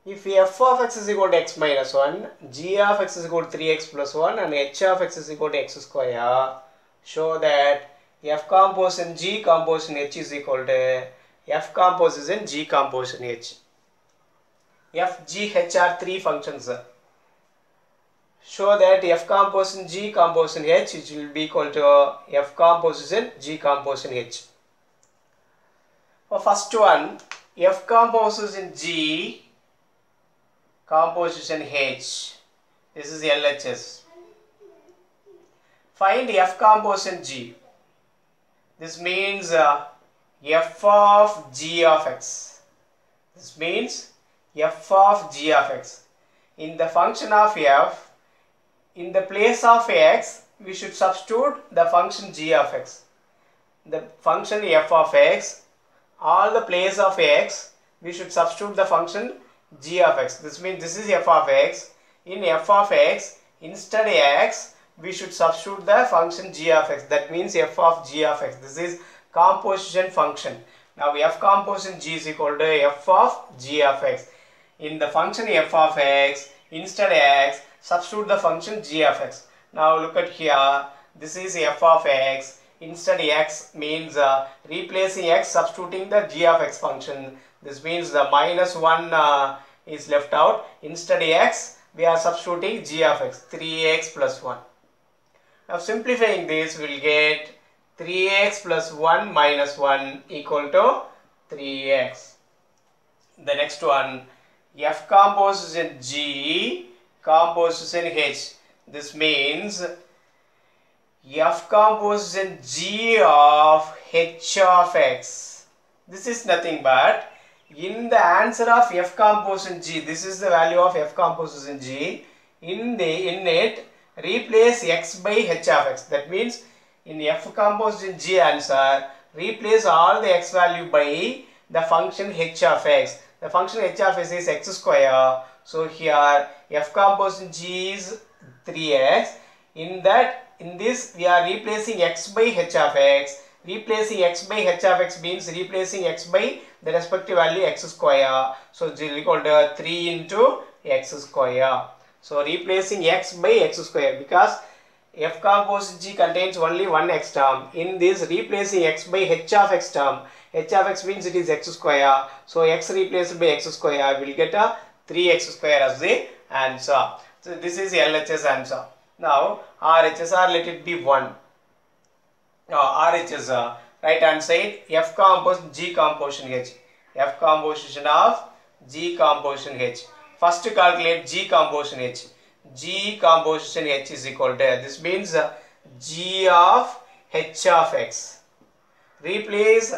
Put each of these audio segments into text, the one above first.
If f of x is equal to x minus 1, g of x is equal to 3x plus 1 and h of x is equal to x square, show that f composition g composition h is equal to f composition g composition h. F, g, h are three functions. Show that f composition g composition h which will be equal to f composition g composition h. For first one, f composition g composition h, this is LHS. Find f composition g. This means f of g of x. This means f of g of x. In the function of f, in the place of x, we should substitute the function g of x. The function f of x, all the place of x, we should substitute the function g of x. This means this is f of x. In f of x, instead of x, we should substitute the function g of x. That means f of g of x. This is composition function. Now f composition g is equal to f of g of x. In the function f of x, instead of x, substitute the function g of x. Now look at here. This is f of x. Instead x means replacing x, substituting the g of x function. This means the minus 1 is left out. Instead x, we are substituting g of x, 3x plus 1. Now simplifying this, we will get 3x plus 1 minus 1 equal to 3x. The next one, f composition g composition h. This means f composition g of h of x. This is nothing but in the answer of f composition g, this is the value of f composition g. In it, replace x by h of x. That means in f composition g answer, replace all the x value by the function h of x. The function h of x is x square. So here f composition g is 3x. In this we are replacing x by h of x. Replacing x by h of x means replacing x by the respective value x square. So it is equal to 3 into x square. So replacing x by x square, because f composition g contains only one x term. In this, replacing x by h of x term, h of x means it is x square. So x replaced by x square, will get a 3x square as the answer. So this is LHS answer. Now RHS, let it be 1. Now RHS, right hand side, f composition g composition h. F composition of g composition h. First calculate g composition h. G composition h is equal to, this means g of h of x. Replace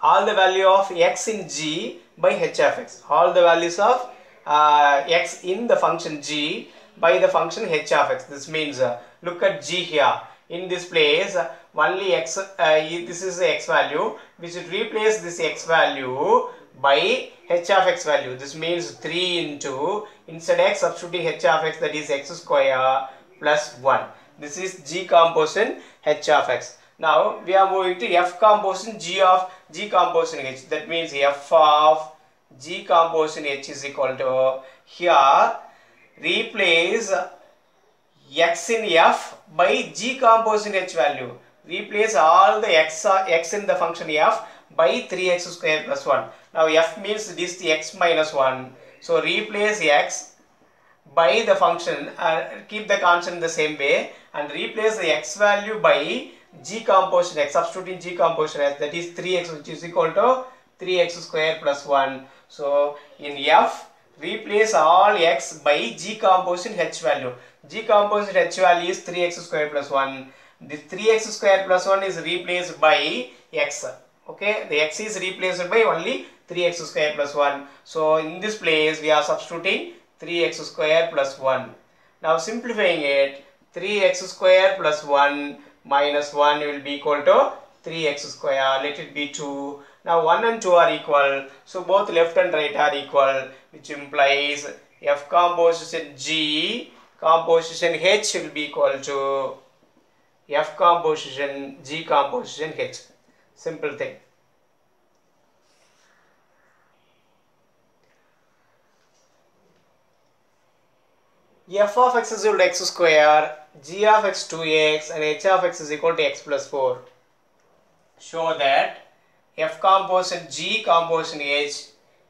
all the value of x in g by h of x. All the values of x in the function g by the function h of x. This means look at g here. In this place, only x, this is the x value. We should replace this x value by h of x value. This means 3 into, instead x, substituting h of x, that is x square plus 1. This is g composition h of x. Now we are moving to f composition g of g composition h. That means f of g composition h is equal to, here replace x in f by g composition h value. Replace all the x in the function f by 3x square plus 1. Now f means this the x minus 1. So replace x by the function, keep the constant the same way, and replace the x value by g composition x, substituting g composition x, that is 3x, which is equal to 3x square plus 1. So in f, replace all x by g composition h value. G composition h value is 3x square plus 1. This 3x square plus 1 is replaced by x. Okay, the x is replaced by only 3x square plus 1. So in this place we are substituting 3x square plus 1. Now simplifying it, 3x square plus 1 minus 1 will be equal to 3x square. Let it be 2. Now 1 and 2 are equal. So both left and right are equal, which implies f composition g composition h will be equal to f composition g composition h. Simple thing. f of x is equal to x square, g of x 2x and h of x is equal to x plus 4. Show that f composition g composition h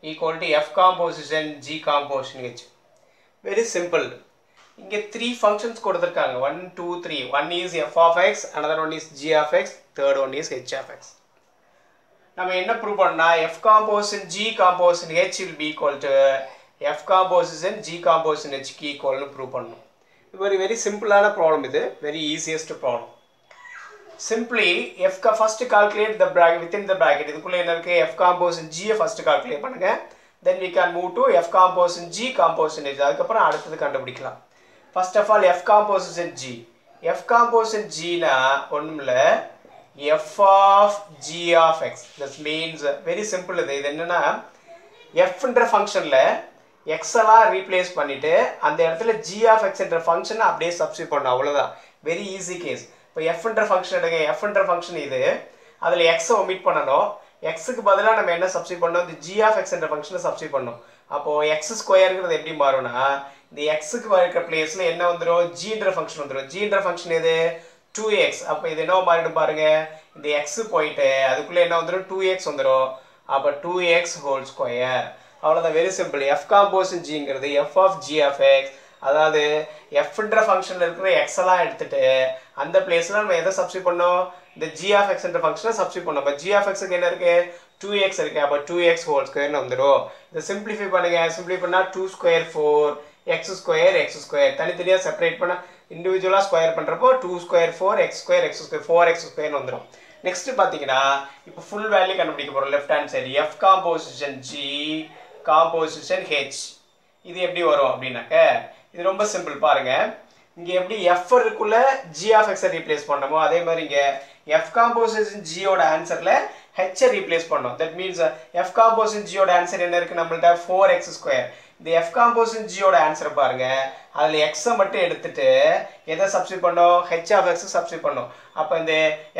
equal to f composition g composition h. Very simple. இங்க 3 functions கொடுத்திருக்காங்க 1 2 3. One is f of x, another one is g of x, third one is h of x. நம்ம என்ன prove பண்ணா f composition g composition h will be equal to f composition g composition h க்கு equal னு prove பண்ணனும். இது very simple ஆன problem இது, very easiest problem. Simply f ka first calculate the bracket within the bracket. இதுக்குள்ள என்ன இருக்கு f composition g first calculate பண்ணுங்க. Then we can move to f composition g composition h. அதுக்கு அப்புறம் அடுத்து கண்டுபிடிக்கலாம். First of all f composition g. f composition g னா ஒண்ணுமில்ல f of g of x. This means very simple இது. இது என்னன்னா f என்ற ஃபங்க்ஷன்ல x எல்லாம் ரீப்ளேஸ் பண்ணிட்டு அந்த இடத்துல g of x என்ற ஃபங்க்ஷனை அப்படியே சப்ஸ்டிட்யூட் பண்ணனும் அவ்வளவுதான். very easy case. இப்போ f என்ற ஃபங்க்ஷன் எடுங்க. f என்ற ஃபங்க்ஷன் இது. அதுல x ஒமிட் பண்ணனும். x க்கு பதிலா நம்ம என்ன சப்ஸ்டிட்யூட் பண்ணோம்? இந்த g of x என்ற ஃபங்க்ஷனை சப்ஸ்டிட்யூட் பண்ணோம். அப்போ x ஸ்கொயர்ங்கிறது எப்படி மாறும்னா இந்த x க்கு வர்ற பிளேஸ்ல என்ன வந்துரும்? g என்ற ஃபங்க்ஷன் வந்துரும். g என்ற ஃபங்க்ஷன் எது? 2x. அப்ப இது என்ன மாறிடும் பாருங்க. இந்த x போயிட்டு அதுக்குள்ள என்ன வந்துரும்? 2x வந்துரும். அப்ப 2x whole square. அவ்வளவுதான். very simple. f composition gங்கிறது f of g of x. அதாவது f என்ற ஃபங்க்ஷன்ல இருக்கிற x எல்லாம் எடுத்துட்டு அந்த பிளேஸ்ல நம்ம எதை சப்ஸ்டிட்யூட் பண்ணோம்? இந்த g of x என்ற ஃபங்க்ஷனை சப்ஸ்டிட்யூட் பண்ணோம். அப்ப g of x க்கு என்ன இருக்கு? 2x இருக்கு. அப்ப 2x whole square னு வந்துரும். இத சிம்பிளிஃபை பண்ணுங்க. சிம்பிளிஃபை பண்ணா 2 square 4 x square தனித்தனியா செப்பரேட் பண்ணா இன்டிவிஜுவலா ஸ்கொயர் பண்றப்போ 2 square 4 x square 4x square னு வந்துரும். நெக்ஸ்ட் பாத்தீங்கன்னா இப்போ ஃபுல் வேல்யூ கண்டுபிடிக்க போறோம். Left hand side f composition g composition h. இது எப்படி வரும் அப்படினாக்க இது ரொம்ப சிம்பிள் பாருங்க. இங்க எப்படி f இருக்குள்ள g of x ரீப்ளேஸ் பண்ணோமோ அதே மாதிரி இங்க f composition g ஓட ஆன்சர்ல h ரீப்ளேஸ் பண்ணோம். that means f composition g ஓட ஆன்சர் என்ன இருக்கு நம்மள்ட்ட 4x square. இந்த f composition g ஓட ஆன்சர் பாருங்க. அதுல x மட்டும் எடுத்துட்டு எதை சப்ஸ்டிட்யூட் பண்ணோம்? h of x சப்ஸ்டிட்யூட் பண்ணோம். அப்ப இந்த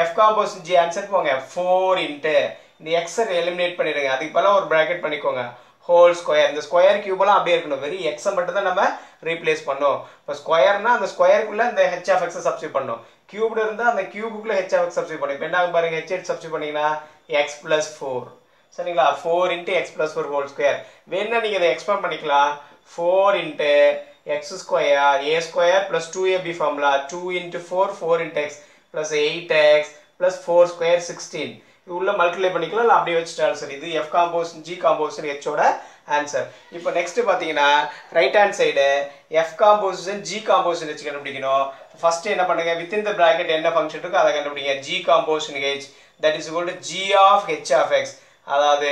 f composition g ஆன்சர் போங்க 4 into இந்த x எலிமினேட் பண்ணிடுங்க. அதுக்கு பதிலா ஒரு பிராக்கெட் பண்ணிக்கோங்க. whole square. இந்த ஸ்கொயர் கியூப் எல்லாம் அப்படியே இருக்கணும். வெரி x மட்டும் தான் நம்ம ரீப்ளேஸ் பண்ணோம். இப்ப ஸ்கொயர்னா அந்த ஸ்கொயருக்குள்ள இந்த h of x சப்ஸ்டிட்யூட் பண்ணோம். கியூப்ல இருந்தா அந்த கியூபுக்குள்ள h of x சப்ஸ்டிட்யூட் பண்ணோம். இப்போ என்ன பாருங்க h சப்ஸ்டிட்யூட் பண்ணீங்கன்னா x plus 4. சரிங்களா? 4 into x plus 4 whole square. வேணா நீங்க இதை எக்ஸ்பேண்ட் பண்ணிக்கலாம். 4 into x square a square plus 2ab formula 2 into 4 4 into x plus 8x plus 4 square 16. இது உள்ள மல்டிப்ளை பண்ணிக்கலாம் இல்ல அப்படியே வச்சிட்டாலும் சரி. இது f composition g composition h ஓட ஆன்சர். இப்போ நெக்ஸ்ட் பாத்தீங்கன்னா right hand side f composition g composition h கண்டுபிடிக்கணும். ஃபர்ஸ்ட் என்ன பண்ணுங்க? within the bracket என்ன ஃபங்க்ஷன் இருக்கோ அதை கண்டுபிடிங்க. g composition h that is equal to g of h of x. அதாவது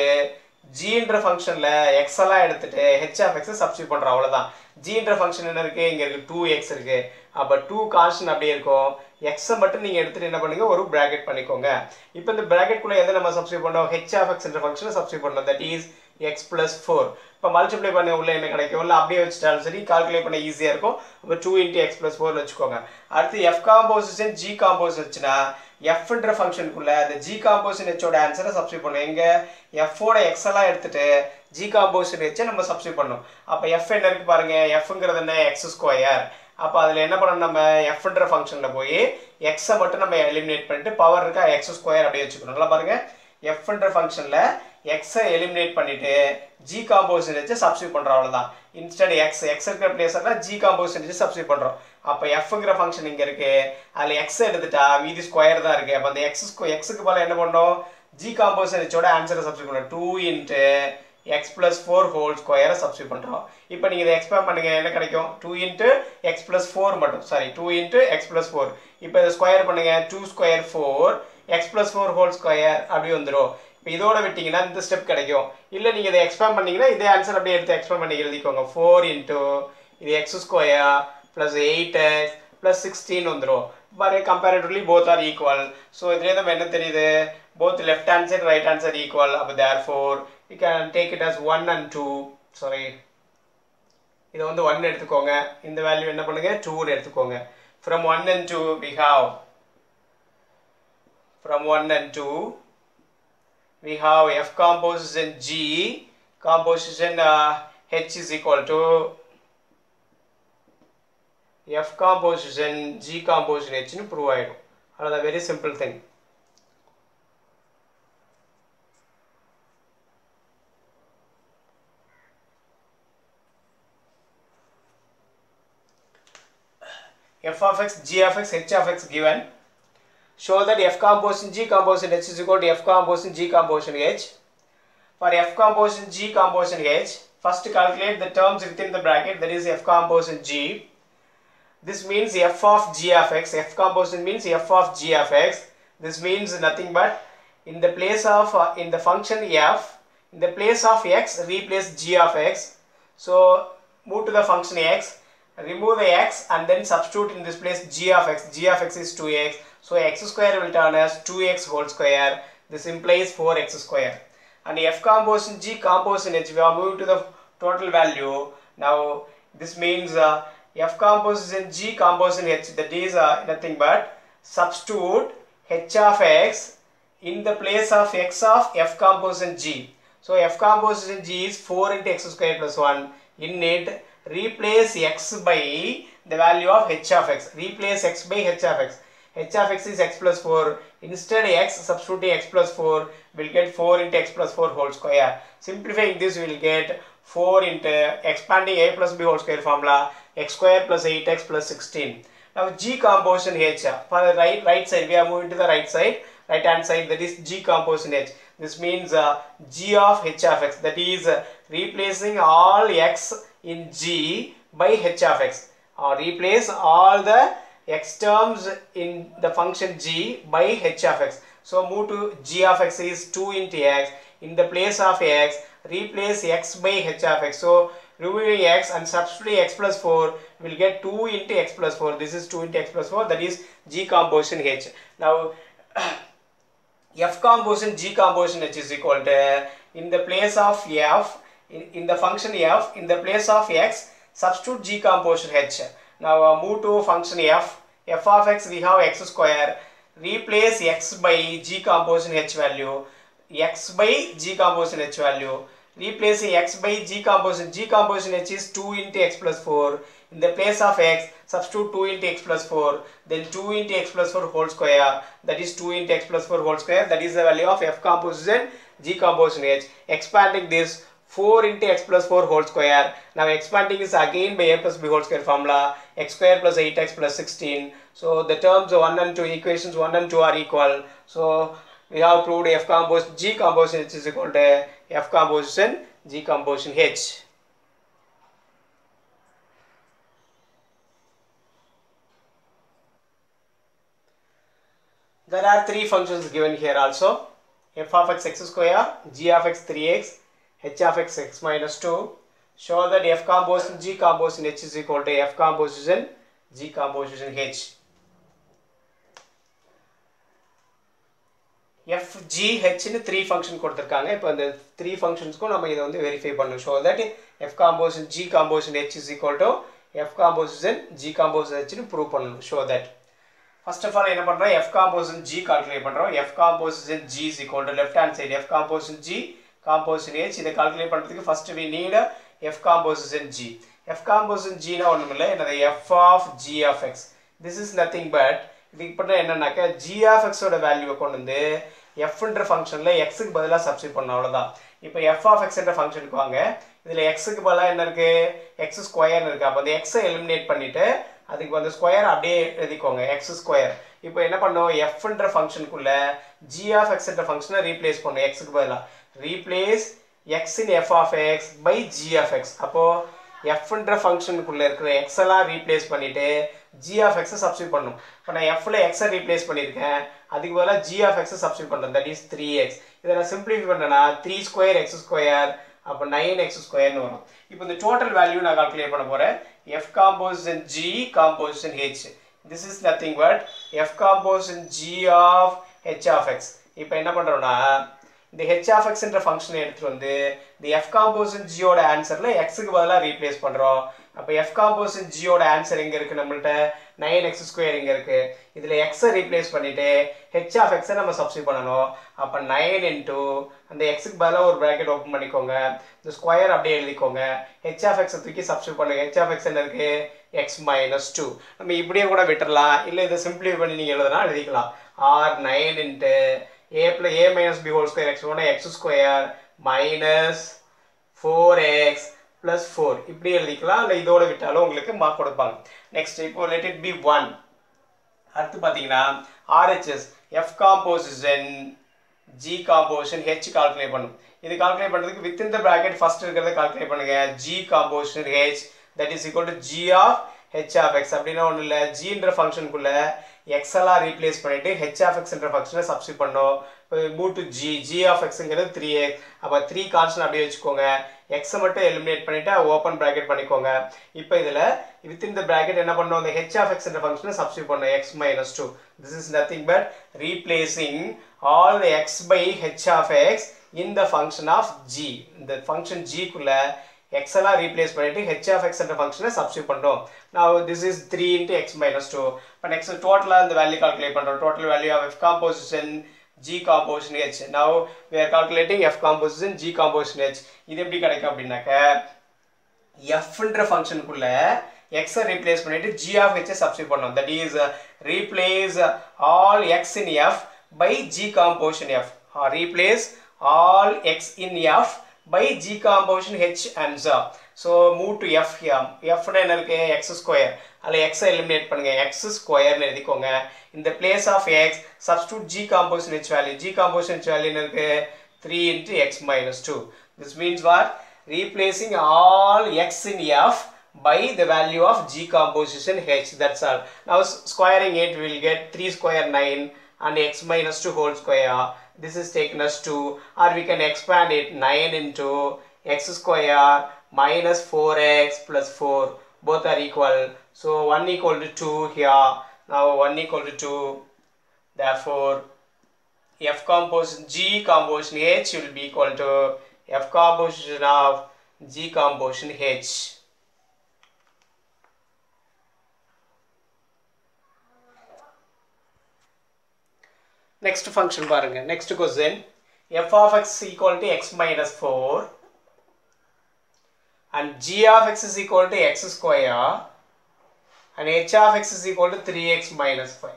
g என்ற ஃபங்க்ஷன்ல x எல்லாம் எடுத்துட்டு h of x சப்ஸ்டிட்யூட் பண்றோம் அவ்வளவுதான். g என்ற ஃபங்க்ஷன் என்ன இருக்கு? இங்க இருக்கு 2x இருக்கு. அப்ப 2 கான்ஸ்டன்ட் அப்படியே இருக்கும். x மட்டும் நீங்க எடுத்துட்டு என்ன பண்ணுங்க? ஒரு பிராக்கெட் பண்ணிக்கோங்க. இப்போ இந்த பிராக்கெட் குள்ள எதை நம்ம சப்ஸ்டிட்யூட் பண்ணோம்? h of x என்ற ஃபங்க்ஷனை சப்ஸ்டிட்யூட் பண்ணோம். that is x plus 4. இப்போ மல்டிப்ளை பண்ண உள்ள என்ன கிடைக்கும்? இல்ல அப்படியே வச்சிட்டாலும் சரி கால்குலேட் பண்ண ஈஸியா இருக்கும். அப்ப 2 into x plus 4 வச்சுக்கோங்க. அடுத்து f composition g composition ஹ்னா f என்ற ஃபங்க்ஷனுக்குள்ள அந்த g composition h ஓட ஆன்சரை சப்ஸ்டிட்யூட் பண்ணனும். எங்க f ஓட x எல்லாம் எடுத்துட்டு g composition h நம்ம சப்ஸ்டிட்யூட் பண்ணனும். அப்ப f என்ன இருக்கு பாருங்க. fங்கிறது என்ன? x square. அப்ப அதுல என்ன பண்ணனும்? நம்ம f என்ற ஃபங்க்ஷன்ல போய் x மட்டும் நம்ம எலிமினேட் பண்ணிட்டு பவர் இருக்கா x ஸ்கொயர் அப்படியே வச்சுக்கணும். நல்லா பாருங்க. f என்ற ஃபங்க்ஷன்ல x எலிமினேட் பண்ணிட்டு g composition h சப்ஸ்டிட்யூட் பண்றோம் அவ்வளவுதான். இன்ஸ்டெட் x இருக்கிற பிளேஸ்ல g composition h சப்ஸ்டிட்யூட் பண்றோம். அப்ப fங்கிற ஃபங்க்ஷன் இங்க இருக்கு. அதுல x எடுத்துட்டா மீதி ஸ்கொயர் தான் இருக்கு. அப்ப அந்த x க்கு பதிலா என்ன பண்ணனும்? g composition h ஓட ஆன்சரை சப்ஸ்டிட்யூட் பண்ணனும். 2 into x plus 4 whole square substitute பண்றோம். இப்போ நீங்க இத எக்ஸ்பேண்ட் பண்ணுங்க. என்ன கிடைக்கும்? 2 into x plus 4 மட்டும். Sorry 2 into x plus 4. இப்போ இத ஸ்கொயர் பண்ணுங்க. 2 square 4 x plus 4 whole square அப்படி வந்துரும். இப்போ இதோட விட்டீங்கன்னா இந்த ஸ்டெப் கிடைக்கும். இல்ல நீங்க இத எக்ஸ்பேண்ட் பண்ணீங்கன்னா இதே ஆன்சர் அப்படியே எடுத்து எக்ஸ்பேண்ட் பண்ணி எழுதிக்கோங்க. 4 into இது x square plus 8x plus 16 வந்துரும். பாரு comparatively both are equal. So இதுல நம்ம என்ன தெரியுது? Both left hand side right hand side equal. அப்ப therefore we can take it as 1 and 2. Sorry. இத வந்து 1 எடுத்துக்கோங்க. இந்த வேல்யூ என்ன பண்ணுங்க? 2 ன்னு எடுத்துக்கோங்க. From 1 and 2 we have f composition g composition h is equal to F composition G composition H nu prove ஆயிடும். That's a very simple thing. F of x, G of x, H of x given. Show that F composition G composition H is equal to F composition G composition H. For F composition G composition H, first calculate the terms within the bracket, that is F composition G. This means F of G of x. F composition means F of G of x. This means nothing but in the place of in the function f, in the place of x, replace G of x. So move to the function x, remove the x and then substitute in this place G of x. G of x is 2x. So x square will turn as 2x whole square. This implies 4x square. And F composition G composition H, we are moving to the total value. Now this means F composition G composition H, that is nothing but substitute H of x in the place of x of F composition G. So F composition G is 4 into x square plus 1. In it, replace x by the value of H of x. Replace x by H of x. H of x is x plus 4. Instead x, substituting x plus 4, will get 4 into x plus 4 whole square. Simplifying this, we will get 4 into expanding a plus b whole square formula, x square plus 8x plus 16. Now G composition H, for the right side, we are moving to the right hand side, that is G composition H. This means G of H of x, that is replacing all x in G by H of x, or replace all the x terms in the function G by H of x. So move to G of x is 2 into x. In the place of x, replace x by H of x. So removing x and substituting x plus 4, will get 2 into x plus 4. This is 2 into x plus 4, that is G composition H. Now F composition G composition H is equal to, in the place of f, in the function f, in the place of x, substitute G composition H. Now move to function f. F of x, we have x square. Replace x by G composition H value. X by G composition H value. Replacing x by G composition H is 2 into x plus 4. In the place of x, substitute 2 into x plus 4. Then 2 into x plus 4 whole square. That is 2 into x plus 4 whole square. That is the value of F composition G composition H. Expanding this, 4 into x plus 4 whole square. Now expanding is again by a plus b whole square formula, x square plus 8x plus 16. So the terms 1 and 2, equations 1 and 2 are equal. So we have proved F composition G composition H is equal to F composition G composition H. There are 3 functions given here also. F of x square, G of x 3x, H of x minus 2. Show that F composition G composition H is equal to F composition G composition H. F, G, H in 3 functions கொடுத்திருக்காங்க. இப்போ அந்த 3 functionsக்கும் நம்ம இதை வந்து verify பண்ணணும். Show that F composition G composition H is equal to F composition G composition H னு prove பண்ணணும். Show that. First of all என்ன பண்றோம், F composition G calculate பண்றோம். F composition G is equal to left hand side F composition G composition H. இதை calculate பண்றதுக்கு first we need F composition G. F composition G னா ஒண்ணுமில்லை, என்னது F of G of x. This is nothing but இதுக்கு பண்ண என்னன்னாக்க G of x ஓட வேல்யூவை கொண்டு வந்து f என்ற ஃபங்க்ஷன்ல x க்கு பதிலா சப்ஸ்டிட்யூட் பண்ணனும், அவ்வளவுதான். இப்போ f of x என்ற ஃபங்க்ஷனுக்கு வாங்க. இதுல x க்கு பதிலா என்ன இருக்கு, x ஸ்கொயர் இருக்கு. அப்ப அந்த x ஐ எலிமினேட் பண்ணிட்டு அதுக்கு வந்து ஸ்கொயர் அப்படியே எழுதிக்கோங்க, x ஸ்கொயர். இப்போ என்ன பண்ணோம், f என்ற ஃபங்க்ஷனுக்குள்ள g of x என்ற ஃபங்க்ஷனை ரீப்ளேஸ் பண்ணனும். x க்கு பதிலா replace x in f of x by g of x. அப்போ f என்ற ஃபங்க்ஷனுக்குள்ள இருக்கிற x எல்லாம் ரீப்ளேஸ் பண்ணிட்டு g of x சப்ஸ்டிட்யூட் பண்ணனும். இப்போ நான் f ல x ஐ ரீப்ளேஸ் பண்ணிருக்கேன், அதுக்கு பதிலா g of x சப்ஸ்டிட்யூட் பண்றேன், that is 3x. இத நான் சிம்பிளிஃபை பண்ணனா 3 ஸ்கொயர் x ஸ்கொயர், அப்ப 9x ஸ்கொயர் னு வரும். இப்போ இந்த டோட்டல் வேல்யூ நான் கால்குலேட் பண்ண போறேன். f composition G composition H. This is nothing but f composition G of h of x. இப்போ என்ன பண்றோம்னா இந்த h of x என்ற ஃபங்க்ஷனை எடுத்து வந்து இந்த f composition G ஓட ஆன்சர்ல x க்கு பதிலா ரீப்ளேஸ் பண்றோம். அப்போ f composition g ஓட ஆன்சர் எங்க இருக்கு நம்மள்ட்ட 9x² இங்க இருக்கு இதுல x ரீப்ளேஸ் பண்ணிட்டு h of x நம்ம சப்ஸ்டிட்யூட் பண்ணனும் அப்ப 9 into அந்த x க்கு பதிலா ஒரு பிராக்கெட் ஓபன் பண்ணிக்கோங்க இந்த ஸ்கொயர் அப்படியே எழுதிக்கோங்க h of x தூக்கி சப்ஸ்டிட்யூட் பண்ணுங்க h of x என்ன இருக்கு x minus 2 நம்ம இப்படியே கூட விட்டுறலாம் இல்ல இத சிம்பிளிஃபை பண்ணி நீங்க எழுதலாம் எழுதிக்கலாம் r 9 into a minus b whole square x போனா x square minus 4x plus 4 இப்படி எழுதிக்கலாம் இல்ல இதோட விட்டாலும் உங்களுக்கு மார்க் கொடுப்பாங்க நெக்ஸ்ட் இப்போ let it be 1 அடுத்து பாத்தீங்கன்னா RHS F composition G composition H calculate பண்ணும் இது கால்குலேட் பண்றதுக்கு within the bracket first இருக்கிறத கால்குலேட் பண்ணுங்க G composition H that is equal to G of H of x அப்படினா ஒண்ணு இல்ல G என்ற ஃபங்க்ஷனுக்குள்ள x எல்லாம் ரீப்ளேஸ் பண்ணிட்டு H of x என்ற ஃபங்க்ஷனை சப்ஸ்டிட்யூட் பண்ணோம் move to G of x ங்கிறது 3x அப்ப 3 கான்ஸ்டன்ட் அப்படியே வெச்சுக்கோங்க x மட்டும் எலிமினேட் பண்ணிட்டு ஓபன் பிராக்கெட் பண்ணிக்கோங்க இப்போ இதுல within the bracket என்ன பண்ணோம் the H of x என்ற ஃபங்க்ஷனை சப்ஸ்டிட்யூட் பண்ணோம் x minus 2 this is nothing but replacing all the x by H of x in the function of G இந்த ஃபங்க்ஷன் G குள்ள x எல்லாம் ரீப்ளேஸ் பண்ணிட்டு h of x என்ற ஃபங்க்ஷனை substitute பண்றோம் now this is 3 into x minus 2 இப்போ next டோட்டலா இந்த வேல்யூ கால்குலேட் பண்றோம் total value of f composition G composition H now we are calculating f composition G composition H இது எப்படி கிடைக்கும் அப்படினாக்க f என்ற ஃபங்க்ஷனுக்குள்ள x ரீப்ளேஸ் பண்ணிட்டு G of H சப்ஸ்டிட்யூட் பண்ணோம் that is replace all x in f by G composition f or replace all x in f by G composition H answer so move to f here f னா என்ன இருக்கு x square அல்ல x eliminate பண்ணுங்க x square னு எழுதிக்கோங்க in the place of x substitute G composition H value G composition H value என்ன இருக்கு 3 into x minus 2 this means what replacing all x in f by the value of G composition H that's all now squaring it we will get 3 square 9 and x minus 2 whole square this is taken as 2 or we can expand it 9 into x square minus 4x plus 4 both are equal so 1 equal to 2 here now 1 equal to 2 therefore f composition G composition H will be equal to f composition of G composition H next function பாருங்க next question f of x equal to x minus 4 and g of x is equal to x square and h of x is equal to 3x minus 5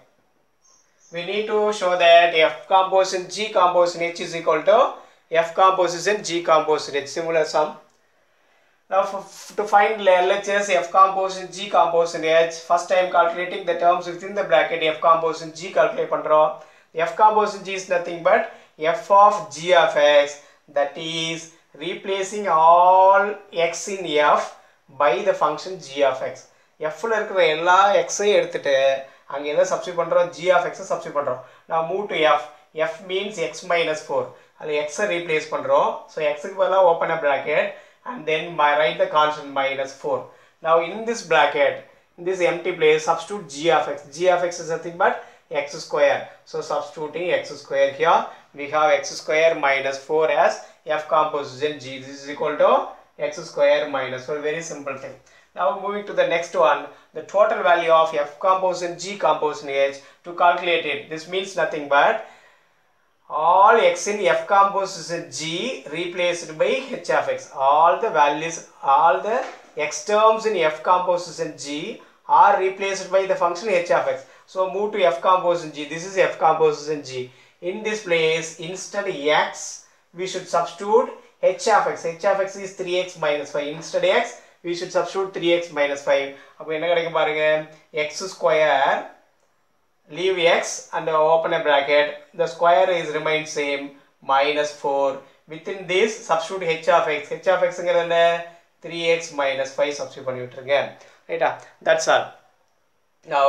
we need to show that f composition G composition H is equal to f composition G composition H similar sum now to find LHS f composition G composition H first time calculating the terms within the bracket f composition G calculate பண்றோம் f composition G is nothing but f of G of x that is replacing all x in f by the function G of x f ல இருக்கிற எல்லா x ஐயும் எடுத்துட்டு அங்க எதை substitute பண்றோம் G of x substitute பண்றோம் now move to f means x minus 4 அது x ரீப்ளேஸ் பண்றோம் so x க்கு பதிலா open a bracket and then write the constant minus 4 now in this bracket in this empty place substitute G of x is nothing but x square so substituting x square here we have x square minus 4 as f composition G this is equal to x square minus 4 very simple thing now moving to the next one the total value of f composition G composition H to calculate it this means nothing but all x in f composition G replaced by h of x all the values all the x terms in f composition G are replaced by the function h of x so move to f composition G this is f composition G in this place instead x we should substitute h of x is 3x minus 5 instead x we should substitute 3x minus 5 அப்ப என்ன கிடைக்கும் பாருங்க x square leave x and open a bracket the square is remain same minus 4 within this substitute h of x ங்கிறது என்ன 3x minus 5 substitute பண்ணி விட்டுருங்க ரைட்டா that's all now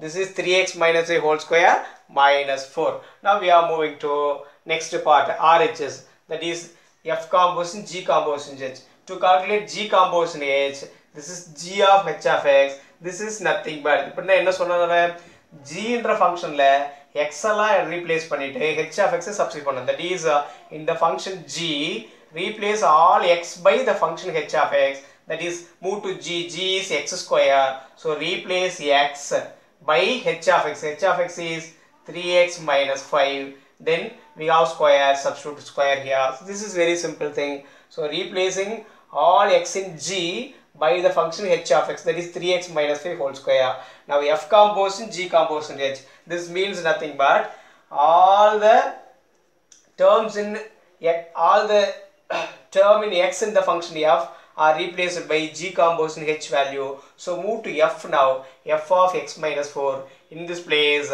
this is 3x minus a whole square minus 4 now we are moving to next part RHS that is f composition G composition H to calculate G composition H this is G of H of x this is nothing but இப்போ என்ன சொன்னானே G என்ற ஃபங்க்ஷன்ல x எல்லாம் replace பண்ணிட்டு h of x substitute பண்ணனும் that is in the function G replace all x by the function h of x that is move to g. G is x square, so replace x by h of x. H of x is 3x minus 5. Then we have square, substitute square here. So this is very simple thing. So replacing all x in g by the function h of x, that is 3x minus 5 whole square. Now f composition, g composition h. This means nothing but all the terms in term in x in the function f are replaced by g composition h value. So move to f now. F of x minus 4. In this place,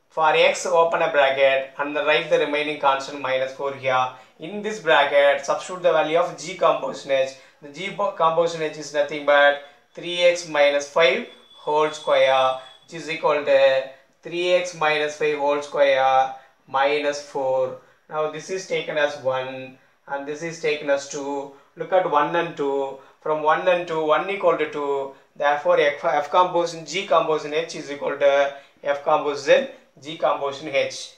for x open a bracket and write the remaining constant minus 4 here. In this bracket, substitute the value of g composition h. The g composition h is nothing but 3x minus 5 whole square, which is equal to 3x minus 5 whole square minus 4. Now this is taken as 1 and this is taken as 2. Look at 1 and 2. From 1 and 2, 1 equal to 2. Therefore, f composition g composition h is equal to f composition g composition h.